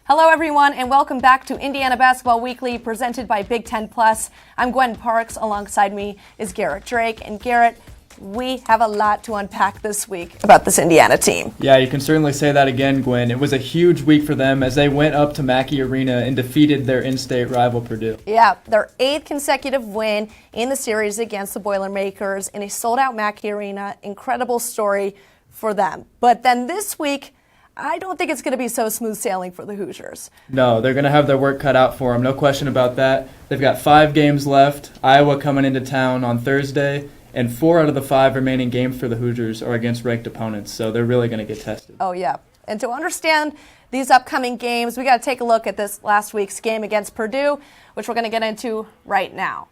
Hello, everyone, and welcome back to Indiana Basketball Weekly, presented by Big Ten Plus. I'm Gwen Parks. Alongside me is Garrett Drake. And Garrett, we have a lot to unpack this week about this Indiana team. Yeah, you can certainly say that again, Gwen. It was a huge week for them as they went up to Mackey Arena and defeated their in-state rival, Purdue. Yeah, their 8th consecutive win in the series against the Boilermakers in a sold-out Mackey Arena. Incredible story for them. But then this week, I don't think it's going to be so smooth sailing for the Hoosiers. No, they're going to have their work cut out for them, no question about that. They've got 5 games left, Iowa coming into town on Thursday, and 4 out of the 5 remaining games for the Hoosiers are against ranked opponents, so they're really going to get tested. Oh, yeah. And to understand these upcoming games, we got to take a look at this last week's game against Purdue, which we're going to get into right now.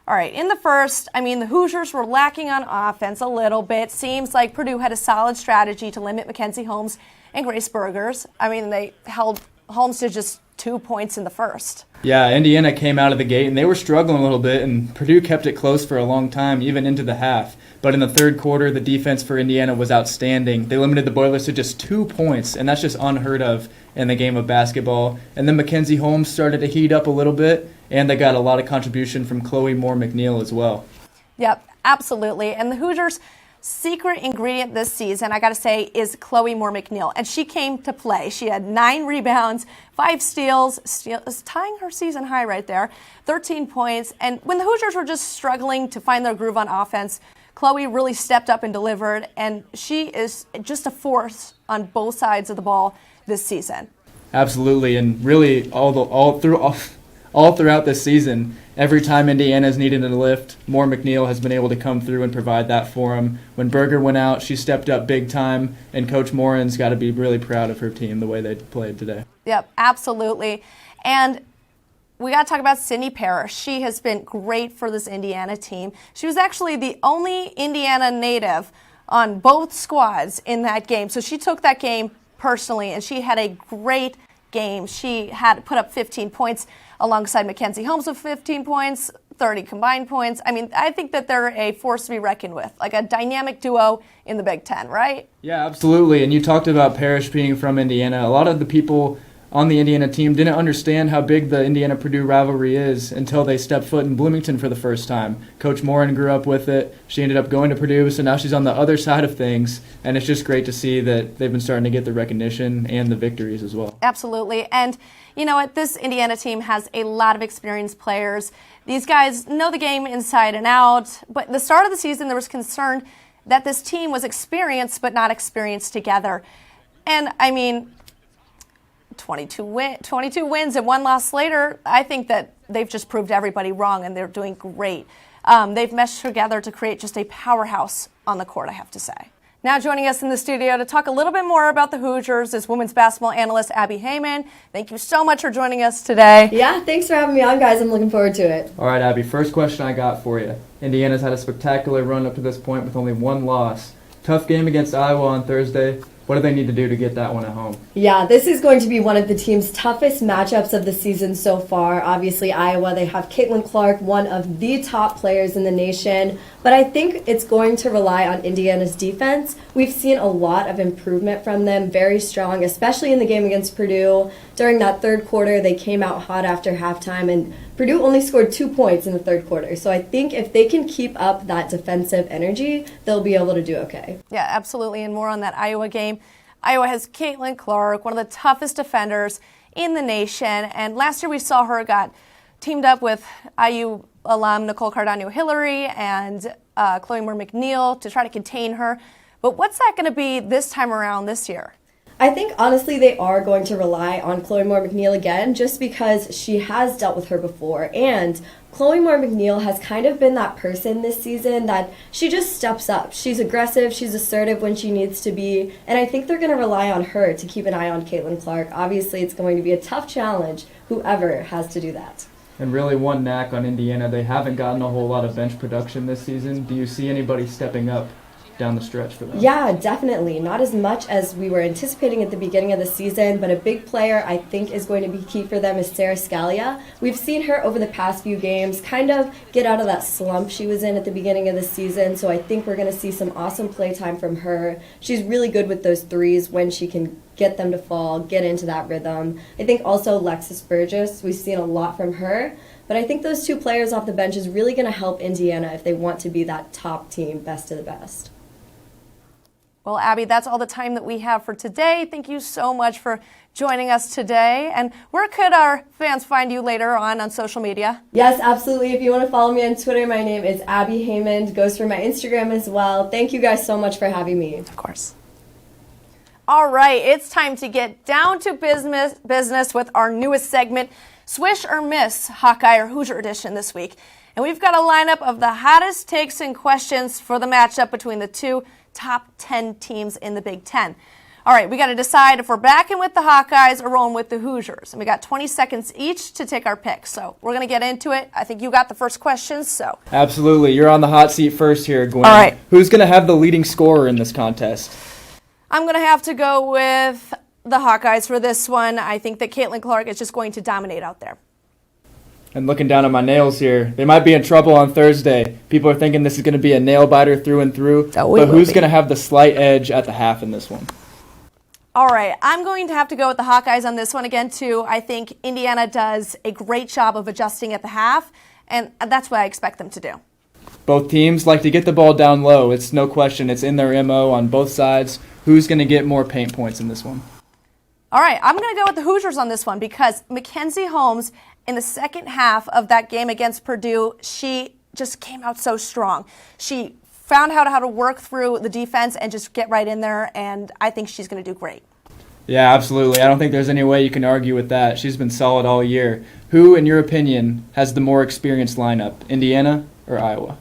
All right, in the first, the Hoosiers were lacking on offense a little bit. Seems like Purdue had a solid strategy to limit Mackenzie Holmes and Grace Bergers. They held Holmes to just 2 points in the first. Yeah, Indiana came out of the gate, and they were struggling a little bit, and Purdue kept it close for a long time, even into the half. But in the third quarter, the defense for Indiana was outstanding. They limited the Boilers to just 2 points, and that's just unheard of in the game of basketball. And then Mackenzie Holmes started to heat up a little bit, and they got a lot of contribution from Chloe Moore-McNeil as well. Yep, absolutely. And the Hoosiers' secret ingredient this season, I got to say, is Chloe Moore-McNeil. And she came to play. She had 9 rebounds, 5 steals, tying her season high right there, 13 points. And when the Hoosiers were just struggling to find their groove on offense, Chloe really stepped up and delivered. And she is just a force on both sides of the ball this season. Absolutely, and really all throughout this season, every time Indiana's needed a lift, Moore-McNeil has been able to come through and provide that for them. When Berger went out, she stepped up big time, and Coach Morin's got to be really proud of her team, the way they played today. Yep, absolutely. And we got to talk about Sydney Parrish. She has been great for this Indiana team. She was actually the only Indiana native on both squads in that game. So she took that game personally, and she had a great game. She had put up 15 points alongside Mackenzie Holmes with 15 points, 30 combined points. I think that they're a force to be reckoned with, like a dynamic duo in the Big Ten, right? Yeah, absolutely. And you talked about Parrish being from Indiana. A lot of the people on the Indiana team didn't understand how big the Indiana-Purdue rivalry is until they stepped foot in Bloomington for the first time. Coach Morin grew up with it. She ended up going to Purdue, so now she's on the other side of things, and it's just great to see that they've been starting to get the recognition and the victories as well. Absolutely. And you know what? This Indiana team has a lot of experienced players. These guys know the game inside and out, but at the start of the season there was concern that this team was experienced but not experienced together. And 22 wins and 1 loss later, I think that they've just proved everybody wrong, and they're doing great. They've meshed together to create just a powerhouse on the court, I have to say. Now joining us in the studio to talk a little bit more about the Hoosiers is women's basketball analyst Abby Haymond. Thank you so much for joining us today. Yeah, thanks for having me on, guys. I'm looking forward to it. All right, Abby, first question I got for you. Indiana's had a spectacular run up to this point with only 1 loss. Tough game against Iowa on Thursday. What do they need to do to get that one at home? Yeah, this is going to be one of the team's toughest matchups of the season so far. Obviously, Iowa, they have Caitlin Clark, one of the top players in the nation. But I think it's going to rely on Indiana's defense. We've seen a lot of improvement from them, very strong, especially in the game against Purdue. During that third quarter, they came out hot after halftime, and Purdue only scored 2 points in the third quarter. So I think if they can keep up that defensive energy, they'll be able to do okay. Yeah, absolutely. And more on that Iowa game. Iowa has Caitlin Clark, one of the toughest defenders in the nation. And last year we saw her got teamed up with IU alum Nicole Cardano-Hillary and Chloe Moore-McNeil to try to contain her. But what's that going to be this time around this year? I think, honestly, they are going to rely on Chloe Moore-McNeil again just because she has dealt with her before. And Chloe Moore-McNeil has kind of been that person this season that she just steps up. She's aggressive, she's assertive when she needs to be, and I think they're going to rely on her to keep an eye on Caitlin Clark. Obviously, it's going to be a tough challenge, whoever has to do that. And really one knack on Indiana, they haven't gotten a whole lot of bench production this season. Do you see anybody stepping up down the stretch for them? Yeah, definitely. Not as much as we were anticipating at the beginning of the season, but a big player I think is going to be key for them is Sarah Scalia. We've seen her over the past few games kind of get out of that slump she was in at the beginning of the season, so I think we're going to see some awesome play time from her. She's really good with those threes when she can get them to fall, get into that rhythm. I think also Alexis Burgess, we've seen a lot from her. But I think those two players off the bench is really going to help Indiana if they want to be that top team, best of the best. Well, Abby, that's all the time that we have for today. Thank you so much for joining us today. And where could our fans find you later on social media? Yes, absolutely. If you want to follow me on Twitter, my name is Abby Haymond. Goes for my Instagram as well. Thank you guys so much for having me. Of course. All right, it's time to get down to business with our newest segment, Swish or Miss, Hawkeye or Hoosier edition this week. And we've got a lineup of the hottest takes and questions for the matchup between the two top 10 teams in the Big Ten. All right, we got to decide if we're backing with the Hawkeyes or rolling with the Hoosiers. And we got 20 seconds each to take our picks. So we're going to get into it. I think you got the first question, so. Absolutely. You're on the hot seat first here, Gwen. All right. Who's going to have the leading scorer in this contest? I'm going to have to go with the Hawkeyes for this one. I think that Caitlin Clark is just going to dominate out there. And looking down at my nails here, they might be in trouble on Thursday. People are thinking this is going to be a nail biter through and through. But who's going to have the slight edge at the half in this one? All right, I'm going to have to go with the Hawkeyes on this one again, too. I think Indiana does a great job of adjusting at the half, and that's what I expect them to do. Both teams like to get the ball down low. It's no question. It's in their MO on both sides. Who's going to get more paint points in this one? All right, I'm going to go with the Hoosiers on this one because Mackenzie Holmes, in the second half of that game against Purdue, she just came out so strong. She found out how to work through the defense and just get right in there, and I think she's going to do great. Yeah, absolutely. I don't think there's any way you can argue with that. She's been solid all year. Who, in your opinion, has the more experienced lineup, Indiana or Iowa?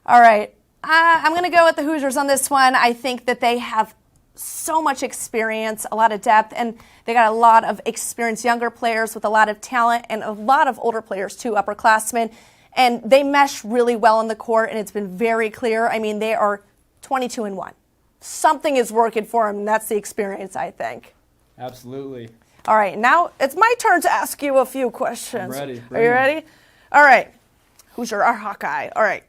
All right, I'm going to go with the Hoosiers on this one. I think that they have so much experience, a lot of depth, and they got a lot of experienced younger players with a lot of talent and a lot of older players too, upperclassmen, and they mesh really well on the court, and it's been very clear. I mean, they are 22-1. Something is working for them, and that's the experience, I think. Absolutely. All right, now it's my turn to ask you a few questions. I'm ready. Are you ready? All right. Hoosier or Hawkeye? All right.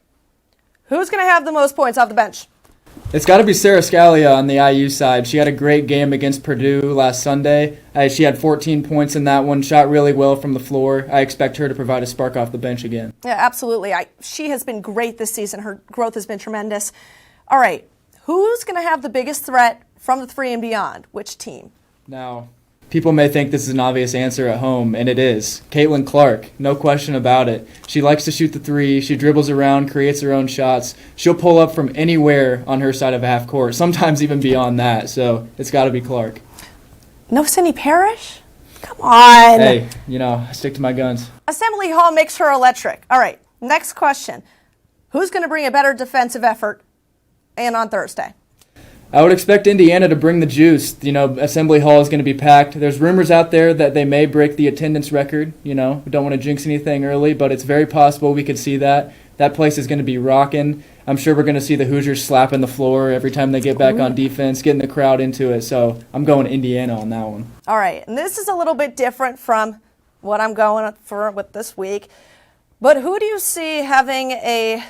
Who's going to have the most points off the bench? It's got to be Sarah Scalia on the IU side. She had a great game against Purdue last Sunday. She had 14 points in that one, shot really well from the floor. I expect her to provide a spark off the bench again. Yeah, absolutely. She has been great this season. Her growth has been tremendous. All right. Who's going to have the biggest threat from the three and beyond? Which team? Now, people may think this is an obvious answer at home, and it is. Caitlin Clark, no question about it. She likes to shoot the three. She dribbles around, creates her own shots. She'll pull up from anywhere on her side of half court, sometimes even beyond that. So it's got to be Clark. No Cindy Parrish? Come on. Hey, I stick to my guns. Assembly Hall makes her electric. All right, next question. Who's going to bring a better defensive effort and on Thursday? I would expect Indiana to bring the juice. Assembly Hall is going to be packed. There's rumors out there that they may break the attendance record. We don't want to jinx anything early, but it's very possible we could see that. That place is going to be rocking. I'm sure we're going to see the Hoosiers slapping the floor every time they get back on defense, getting the crowd into it. So I'm going Indiana on that one. All right, and this is a little bit different from what I'm going for with this week. But who do you see having a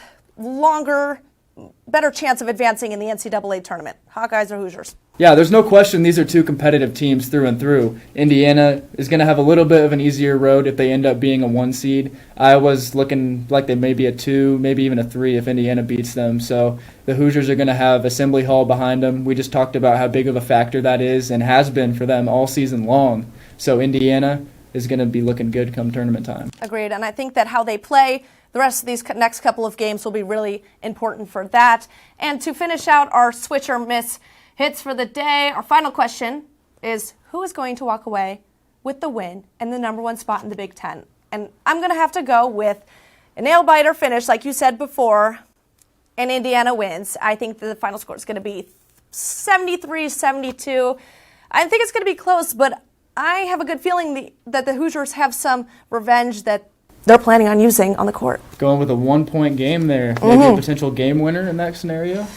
better chance of advancing in the NCAA tournament, Hawkeyes or Hoosiers? Yeah, there's no question these are two competitive teams through and through. Indiana is going to have a little bit of an easier road if they end up being a 1 seed. Iowa's looking like they may be a 2, maybe even a 3 if Indiana beats them. So the Hoosiers are going to have Assembly Hall behind them. We just talked about how big of a factor that is and has been for them all season long. So Indiana is going to be looking good come tournament time. Agreed, and I think that how they play the rest of these next couple of games will be really important for that. And to finish out our switch or miss hits for the day, our final question is who is going to walk away with the win and the number 1 spot in the Big Ten? And I'm going to have to go with a nail-biter finish, like you said before, and Indiana wins. I think the final score is going to be 73-72. I think it's going to be close, but I have a good feeling that the Hoosiers have some revenge that they're planning on using on the court. Going with a 1-point game there. Maybe a potential game winner in that scenario?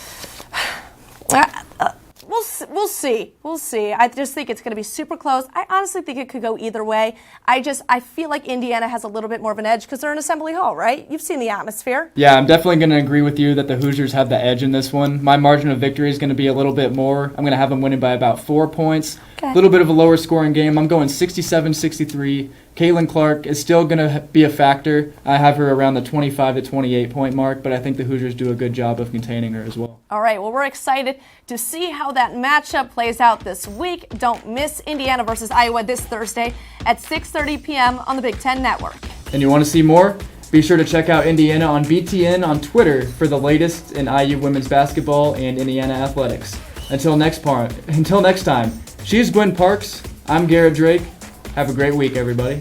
We'll see. We'll see. I just think it's going to be super close. I honestly think it could go either way. I feel like Indiana has a little bit more of an edge because they're in Assembly Hall, right? You've seen the atmosphere. Yeah, I'm definitely going to agree with you that the Hoosiers have the edge in this one. My margin of victory is going to be a little bit more. I'm going to have them winning by about 4 points. Okay. A little bit of a lower scoring game. I'm going 67-63. Caitlin Clark is still going to be a factor. I have her around the 25 to 28 point mark, but I think the Hoosiers do a good job of containing her as well. All right, well, we're excited to see how that matchup plays out this week. Don't miss Indiana versus Iowa this Thursday at 6:30 p.m. on the Big Ten Network. And you want to see more? Be sure to check out Indiana on BTN on Twitter for the latest in IU women's basketball and Indiana athletics. Until next time, she's Gwen Parks. I'm Garrett Drake. Have a great week, everybody.